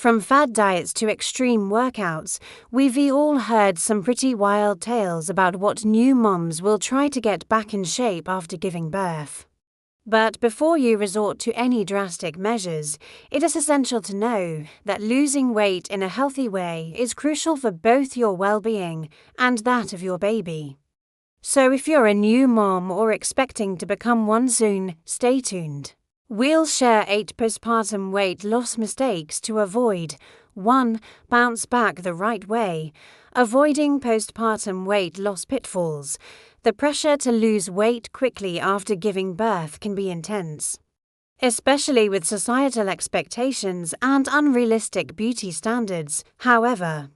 From fad diets to extreme workouts, we've all heard some pretty wild tales about what new moms will try to get back in shape after giving birth. But before you resort to any drastic measures, it is essential to know that losing weight in a healthy way is crucial for both your well-being and that of your baby. So if you're a new mom or expecting to become one soon, stay tuned. We'll share 8 postpartum weight loss mistakes to avoid. 1. Bounce back the right way. Avoiding postpartum weight loss pitfalls. The pressure to lose weight quickly after giving birth can be intense, especially with societal expectations and unrealistic beauty standards. However,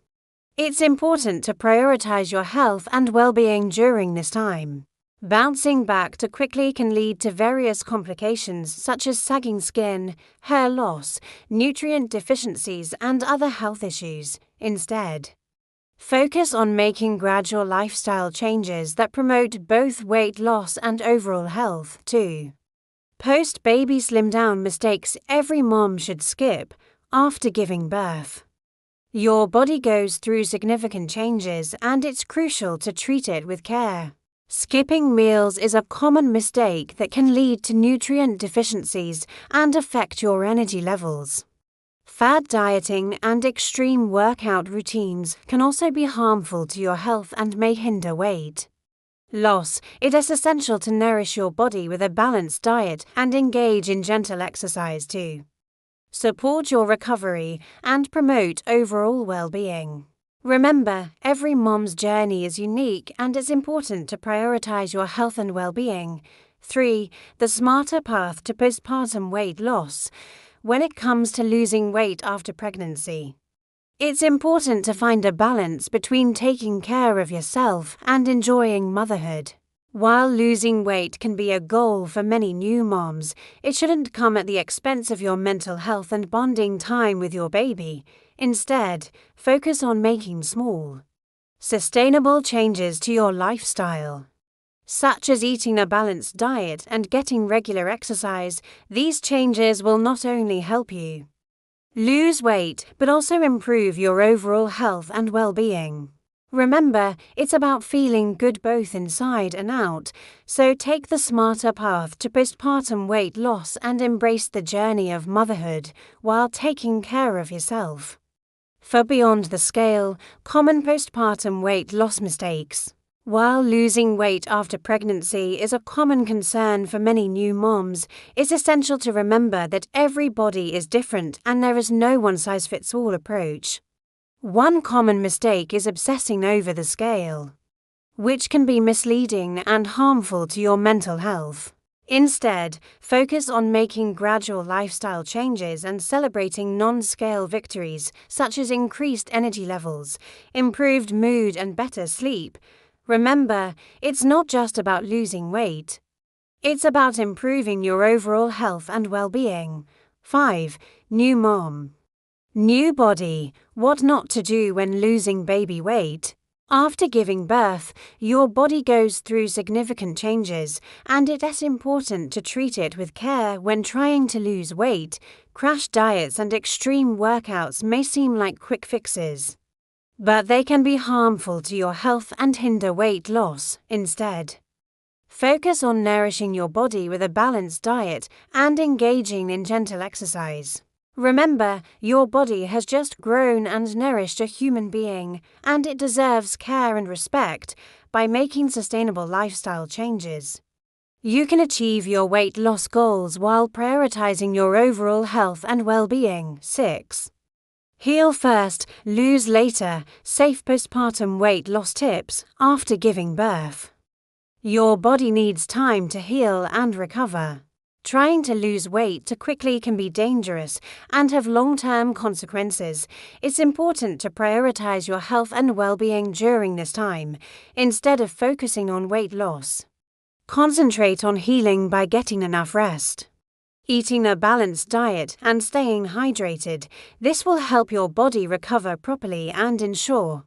it's important to prioritize your health and well-being during this time. Bouncing back too quickly can lead to various complications such as sagging skin, hair loss, nutrient deficiencies, and other health issues. Instead, focus on making gradual lifestyle changes that promote both weight loss and overall health, too. Post-baby slim down mistakes every mom should skip after giving birth. Your body goes through significant changes, and it's crucial to treat it with care. Skipping meals is a common mistake that can lead to nutrient deficiencies and affect your energy levels. Fad dieting and extreme workout routines can also be harmful to your health and may hinder weight loss. It is essential to nourish your body with a balanced diet and engage in gentle exercise to support your recovery and promote overall well-being. Remember, every mom's journey is unique, and it's important to prioritize your health and well-being. 3. The smarter path to postpartum weight loss. When it comes to losing weight after pregnancy, it's important to find a balance between taking care of yourself and enjoying motherhood. While losing weight can be a goal for many new moms, it shouldn't come at the expense of your mental health and bonding time with your baby. Instead, focus on making small, sustainable changes to your lifestyle, such as eating a balanced diet and getting regular exercise. These changes will not only help you lose weight, but also improve your overall health and well-being. Remember, it's about feeling good both inside and out, so take the smarter path to postpartum weight loss and embrace the journey of motherhood while taking care of yourself. For beyond the scale, common postpartum weight loss mistakes. While losing weight after pregnancy is a common concern for many new moms, it's essential to remember that every body is different and there is no one-size-fits-all approach. One common mistake is obsessing over the scale, which can be misleading and harmful to your mental health. Instead, focus on making gradual lifestyle changes and celebrating non-scale victories such as increased energy levels, improved mood, and better sleep. Remember, it's not just about losing weight. It's about improving your overall health and well-being. 5. New mom. New body. What not to do when losing baby weight. After giving birth, your body goes through significant changes, and it is important to treat it with care when trying to lose weight. Crash diets and extreme workouts may seem like quick fixes, but they can be harmful to your health and hinder weight loss. Instead, focus on nourishing your body with a balanced diet and engaging in gentle exercise. Remember, your body has just grown and nourished a human being, and it deserves care and respect. By making sustainable lifestyle changes, you can achieve your weight loss goals while prioritizing your overall health and well-being. 6. Heal first, lose later. Safe postpartum weight loss tips after giving birth. Your body needs time to heal and recover. Trying to lose weight too quickly can be dangerous and have long-term consequences. It's important to prioritize your health and well-being during this time, instead of focusing on weight loss. Concentrate on healing by getting enough rest, eating a balanced diet, and staying hydrated. This will help your body recover properly and ensure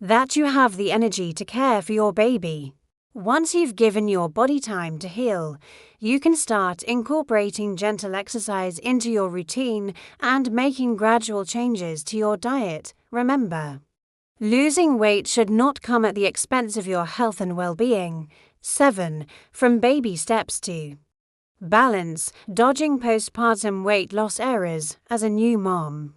that you have the energy to care for your baby. Once you've given your body time to heal, you can start incorporating gentle exercise into your routine and making gradual changes to your diet. Remember, losing weight should not come at the expense of your health and well-being. 7. From baby steps to balance, dodging postpartum weight loss errors as a new mom.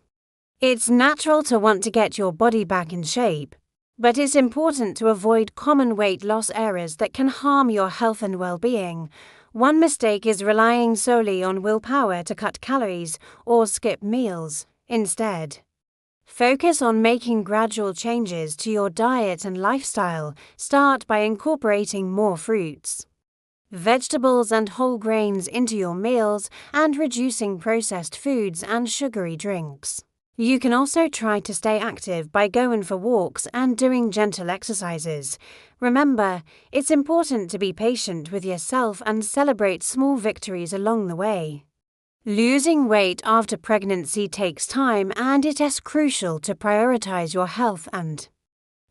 It's natural to want to get your body back in shape, but it's important to avoid common weight loss errors that can harm your health and well-being. One mistake is relying solely on willpower to cut calories or skip meals. Instead, focus on making gradual changes to your diet and lifestyle. Start by incorporating more fruits, vegetables and whole grains into your meals and reducing processed foods and sugary drinks. You can also try to stay active by going for walks and doing gentle exercises. Remember, it's important to be patient with yourself and celebrate small victories along the way. Losing weight after pregnancy takes time, and it is crucial to prioritize your health and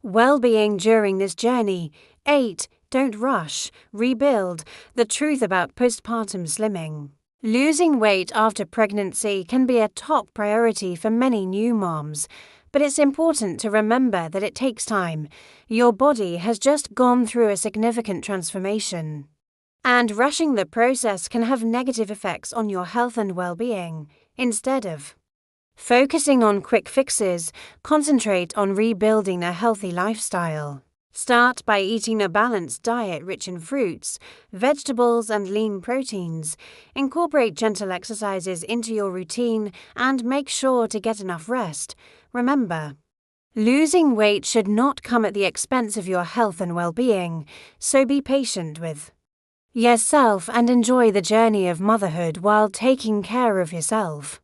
well-being during this journey. 8. Don't rush. Rebuild. The truth about postpartum slimming. Losing weight after pregnancy can be a top priority for many new moms, but it's important to remember that it takes time. Your body has just gone through a significant transformation, and rushing the process can have negative effects on your health and well-being. Instead of focusing on quick fixes, concentrate on rebuilding a healthy lifestyle. Start by eating a balanced diet rich in fruits, vegetables, and lean proteins. Incorporate gentle exercises into your routine and make sure to get enough rest. Remember, losing weight should not come at the expense of your health and well-being, so be patient with yourself and enjoy the journey of motherhood while taking care of yourself.